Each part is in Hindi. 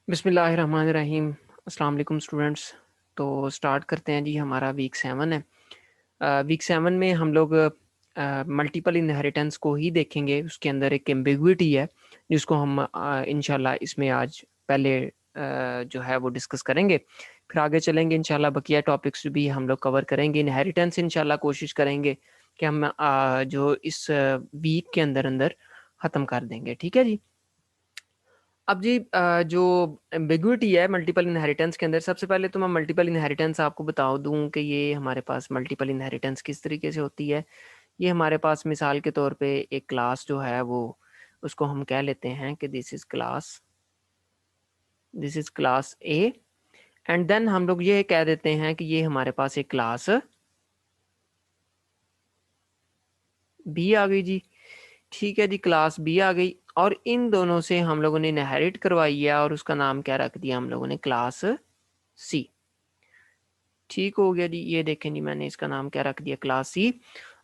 बिस्मिल्लाहिर्रहमानिर्रहीम। अस्सलाम वालेकुम स्टूडेंट्स। तो स्टार्ट करते हैं जी, हमारा वीक 7 है। वीक 7 में हम लोग मल्टीपल इनहेरिटेंस को ही देखेंगे। उसके अंदर एक एम्बिग्विटी है जिसको हम इंशाल्लाह इसमें आज पहले जो है वो डिस्कस करेंगे। फिर आगे चलेंगे इंशाल्लाह, बकिया टॉपिक्स भी हम लोग कवर करेंगे। इनहेरिटेंस इंशाल्लाह कोशिश करेंगे कि हम जो इस वीक के अंदर अंदर ख़त्म कर देंगे। ठीक है जी। अब जी जो एम्बिग्विटी है मल्टीपल इनहेरिटेंस के अंदर, सबसे पहले तो मैं मल्टीपल इनहेरिटेंस आपको बता दूं कि ये हमारे पास मल्टीपल इनहेरिटेंस किस तरीके से होती है। ये हमारे पास मिसाल के तौर पे एक क्लास जो है वो, उसको हम कह लेते हैं कि this is class A. And then हम लोग ये कह देते हैं कि ये हमारे पास एक क्लास बी आ गई जी। ठीक है जी, क्लास बी आ गई और इन दोनों से हम लोगों ने इनहेरिट करवाई है और उसका नाम क्या रख दिया हम लोगों ने, क्लास सी। ठीक हो गया जी। ये देखें जी, मैंने इसका नाम क्या रख दिया, क्लास सी।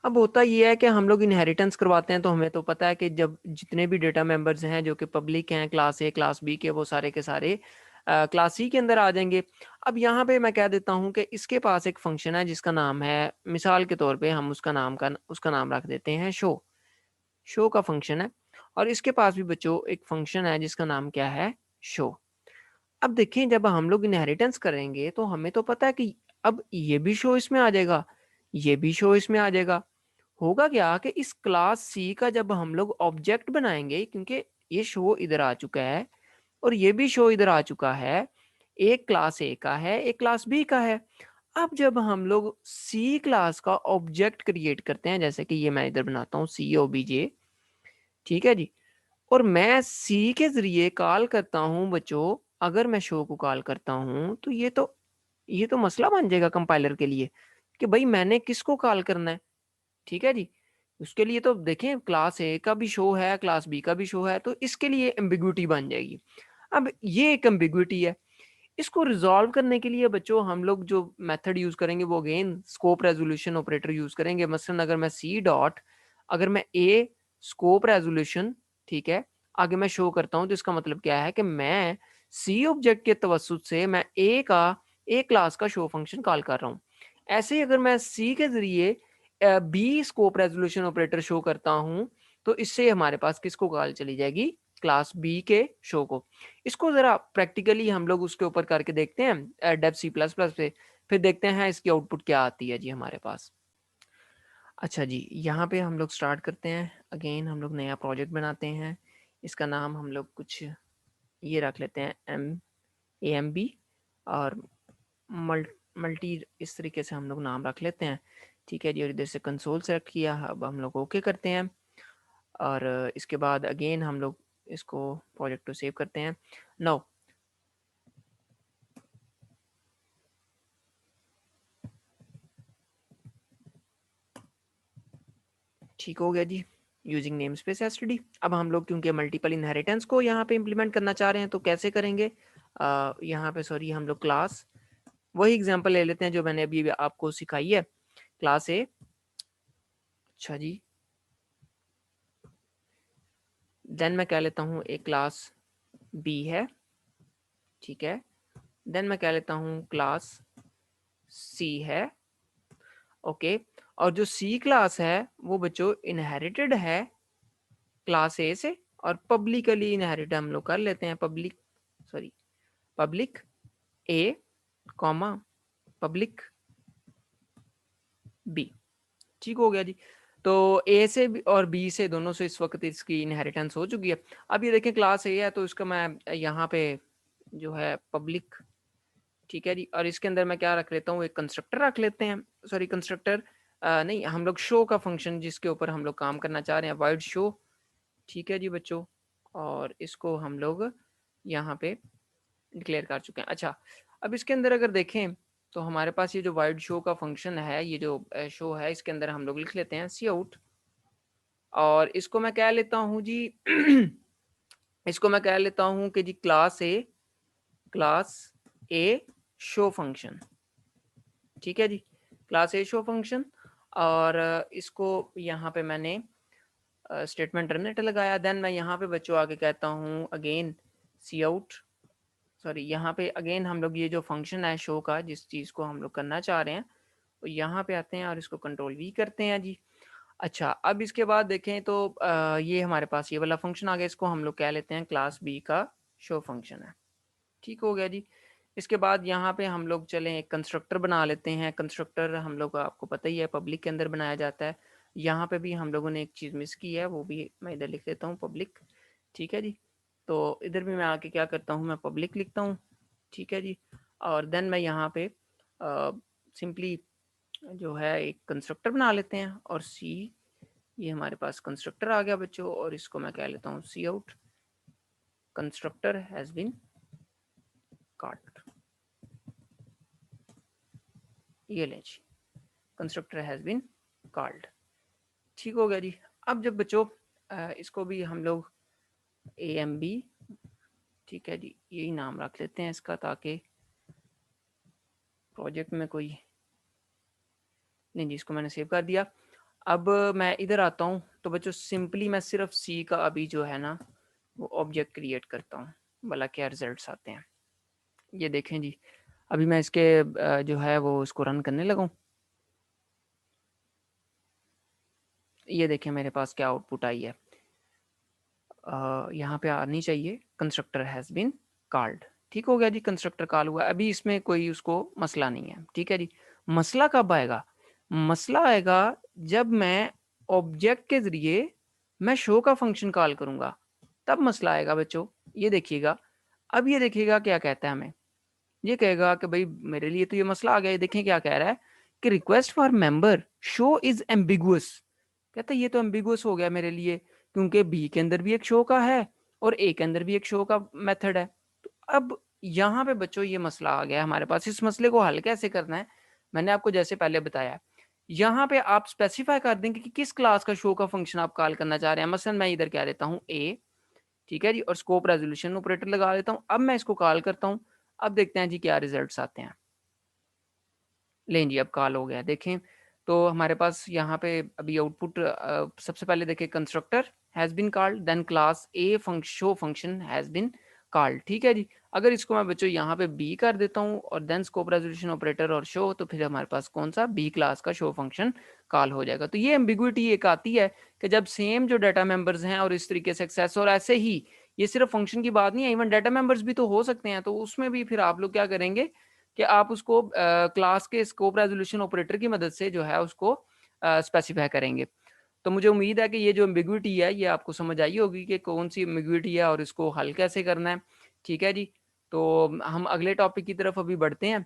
अब होता ये है कि हम लोग इनहेरिटेंस करवाते हैं तो हमें तो पता है कि जब जितने भी डेटा मेंबर्स हैं जो कि पब्लिक हैं क्लास ए क्लास बी के, वो सारे के सारे क्लास सी के अंदर आ जाएंगे। अब यहाँ पे मैं कह देता हूँ कि इसके पास एक फंक्शन है जिसका नाम है, मिसाल के तौर पे हम उसका नाम रख देते हैं शो। शो का फंक्शन है। और इसके पास भी बच्चों एक फंक्शन है जिसका नाम क्या है, शो। अब देखें, जब हम लोग इनहेरिटेंस करेंगे तो हमें तो पता है कि अब ये भी शो इसमें आ जाएगा, ये भी शो इसमें आ जाएगा। होगा क्या कि इस क्लास सी का जब हम लोग ऑब्जेक्ट बनाएंगे, क्योंकि ये शो इधर आ चुका है और ये भी शो इधर आ चुका है, एक क्लास ए का है एक क्लास बी का है। अब जब हम लोग सी क्लास का ऑब्जेक्ट क्रिएट करते हैं, जैसे कि ये मैं इधर बनाता हूँ सी ओ बी जे, ठीक है जी, और मैं सी के ज़रिए कॉल करता हूँ बच्चों, अगर मैं शो को कॉल करता हूँ तो ये तो मसला बन जाएगा कंपाइलर के लिए कि भाई मैंने किसको कॉल करना है। ठीक है जी। उसके लिए तो देखें, क्लास ए का भी शो है क्लास बी का भी शो है, तो इसके लिए एम्बिग्विटी बन जाएगी। अब ये एक एम्बिग्विटी है। इसको रिजॉल्व करने के लिए बच्चों हम लोग जो मेथड यूज करेंगे वो again scope resolution operator use करेंगे। मसलन अगर मैं सी डॉट, अगर मैं ए स्कोप रेजोल्यूशन, ठीक है, आगे मैं शो करता हूं, तो इसका मतलब क्या है कि मैं सी ऑब्जेक्ट के तवसुत से मैं ए क्लास का शो फंक्शन कॉल कर रहा हूं। ऐसे ही अगर मैं सी के जरिए B scope resolution operator show करता हूं, तो इससे हमारे पास किसको कॉल चली जाएगी, क्लास बी के शो को। इसको जरा प्रैक्टिकली हम लोग उसके ऊपर करके देखते हैं डेव सी प्लस प्लस पे, फिर देखते हैं इसकी आउटपुट क्या आती है जी हमारे पास। अच्छा जी, यहाँ पे हम लोग स्टार्ट करते हैं। अगेन हम लोग नया प्रोजेक्ट बनाते हैं। इसका नाम हम लोग कुछ ये रख लेते हैं, AMB और मल्टी, इस तरीके से हम लोग नाम रख लेते हैं। ठीक है जी, और इधर से कंसोल सेलेक्ट किया। अब हम लोग ओके करते हैं और इसके बाद अगेन हम लोग इसको प्रोजेक्ट को सेव करते हैं। नाउ ठीक हो गया जी, यूजिंग नेम स्पेस एसटीडी। अब हम लोग क्योंकि मल्टीपल इनहेरिटेंस को यहाँ पे इम्प्लीमेंट करना चाह रहे हैं तो कैसे करेंगे, यहाँ पे सॉरी हम लोग क्लास, वही एग्जांपल ले लेते हैं जो मैंने अभी आपको सिखाई है, क्लास ए। अच्छा जी, देन मैं कह लेता हूँ एक क्लास बी है, ठीक है, देन मैं कह लेता हूँ क्लास सी है, ओके। और जो सी क्लास है वो बच्चों इनहेरिटेड है क्लास ए से, और पब्लिकली इनहेरिट हम लोग कर लेते हैं, पब्लिक ए कॉमा पब्लिक बी। ठीक हो गया जी। तो ए से भी और बी से, दोनों से इस वक्त इसकी इनहेरिटेंस हो चुकी है। अब ये देखें क्लास ए है तो इसका मैं यहाँ पे जो है पब्लिक, ठीक है जी, और इसके अंदर मैं क्या रख लेता हूँ, एक कंस्ट्रक्टर रख लेते हैं, सॉरी कंस्ट्रक्टर नहीं, हम लोग शो का फंक्शन जिसके ऊपर हम लोग काम करना चाह रहे हैं, वाइड शो। ठीक है जी बच्चों, और इसको हम लोग यहाँ पे डिक्लेयर कर चुके हैं। अच्छा, अब इसके अंदर अगर देखें तो हमारे पास ये जो वाइड शो का फंक्शन है, ये जो शो है, इसके अंदर हम लोग लिख लेते हैं सी आउट, और इसको मैं कह लेता हूँ जी इसको मैं कह लेता हूँ कि जी क्लास ए शो फंक्शन। ठीक है जी, क्लास ए शो फंक्शन। और इसको यहाँ पे मैंने स्टेटमेंट टर्मिनेटर लगाया। देन मैं यहाँ पे बच्चों आगे कहता हूँ अगेन सी आउट सॉरी, यहाँ पे अगेन हम लोग ये जो फंक्शन है शो का, जिस चीज़ को हम लोग करना चाह रहे हैं, तो यहाँ पे आते हैं और इसको कंट्रोल वी करते हैं जी। अच्छा, अब इसके बाद देखें तो ये हमारे पास ये वाला फंक्शन आ गया, इसको हम लोग कह लेते हैं क्लास बी का शो फंक्शन है। ठीक हो गया जी। इसके बाद यहाँ पे हम लोग चलें एक कंस्ट्रक्टर बना लेते हैं। कंस्ट्रक्टर हम लोग आपको पता ही है पब्लिक के अंदर बनाया जाता है। यहाँ पे भी हम लोगों ने एक चीज़ मिस की है, वो भी मैं इधर लिख देता हूँ पब्लिक। ठीक है जी। तो इधर भी मैं आके क्या करता हूँ, मैं पब्लिक लिखता हूँ। ठीक है जी। और देन मैं यहाँ पे सिंपली जो है एक कंस्ट्रक्टर बना लेते हैं और सी, ये हमारे पास कंस्ट्रक्टर आ गया बच्चों, और इसको मैं कह लेता हूँ cout constructor has been called. ये लें जी, कंस्ट्रक्टर हैज़ बीन कॉल्ड। ठीक हो गया जी। अब जब बच्चों इसको भी हम लोग ए एम बी, ठीक है जी, यही नाम रख लेते हैं इसका, ताकि प्रोजेक्ट में कोई नहीं जी, इसको मैंने सेव कर दिया। अब मैं इधर आता हूँ, तो बच्चों सिंपली मैं सिर्फ सी का अभी जो है ना वो ऑब्जेक्ट क्रिएट करता हूँ, भला क्या रिजल्ट्स आते हैं। ये देखें जी, अभी मैं इसके जो है वो उसको रन करने लगा हूँ। ये देखें मेरे पास क्या आउटपुट आई है। यहाँ पे आनी चाहिए कंस्ट्रक्टर हैज़ बीन कॉल्ड। ठीक हो गया जी, कंस्ट्रक्टर कॉल हुआ। अभी इसमें कोई उसको मसला नहीं है। ठीक है जी। मसला कब आएगा? मसला आएगा जब मैं ऑब्जेक्ट के ज़रिए मैं शो का फंक्शन कॉल करूँगा, तब मसला आएगा बच्चों। ये देखिएगा, अब ये देखिएगा क्या कहता है हमें। ये कहेगा कि भाई मेरे लिए तो ये मसला आ गया। ये देखें क्या कह रहा है कि request for member show is ambiguous. कहता है ये तो एम्बिगुअस हो गया मेरे लिए, क्योंकि बी के अंदर भी एक शो का है और ए के अंदर भी एक शो का मेथड है। तो अब यहाँ पे बच्चों ये मसला आ गया हमारे पास। इस मसले को हल कैसे करना है, मैंने आपको जैसे पहले बताया, यहाँ पे आप स्पेसिफाई कर देंगे कि किस क्लास का शो का फंक्शन आप कॉल करना चाह रहे हैं। मसलन मैं इधर क्या देता हूँ ए, ठीक है जी, और स्कोप रेजोल्यूशन ऑपरेटर लगा देता हूँ। अब मैं इसको कॉल करता हूँ, अब देखते हैं जी क्या रिजल्ट्स आते हैं। लें जी, अब कॉल हो गया। देखें तो हमारे पास यहाँ पे अभी आउटपुट सबसे पहले देखें constructor has been called, then class A show function has been called. ठीक है जी। अगर इसको मैं बच्चों यहाँ पे बी कर देता हूँ और देन स्कोप रेजोल्यूशन ऑपरेटर और शो, तो फिर हमारे पास कौन सा बी क्लास का शो फंक्शन कॉल हो जाएगा। तो ये एम्बिग्विटी एक आती है कि जब सेम जो डाटा मेंबर्स हैं और इस तरीके से एक्सेस, और ऐसे ही ये सिर्फ फंक्शन की बात नहीं है, इवन डाटा मेंबर्स भी तो हो सकते हैं। तो उसमें भी फिर आप लोग क्या करेंगे कि आप उसको क्लास के स्कोप रेजोल्यूशन ऑपरेटर की मदद से जो है उसको स्पेसिफाई करेंगे। तो मुझे उम्मीद है कि ये जो एम्बिग्विटी है ये आपको समझ आई होगी कि कौन सी एम्बिग्विटी है और इसको हल कैसे करना है। ठीक है जी। तो हम अगले टॉपिक की तरफ अभी बढ़ते हैं।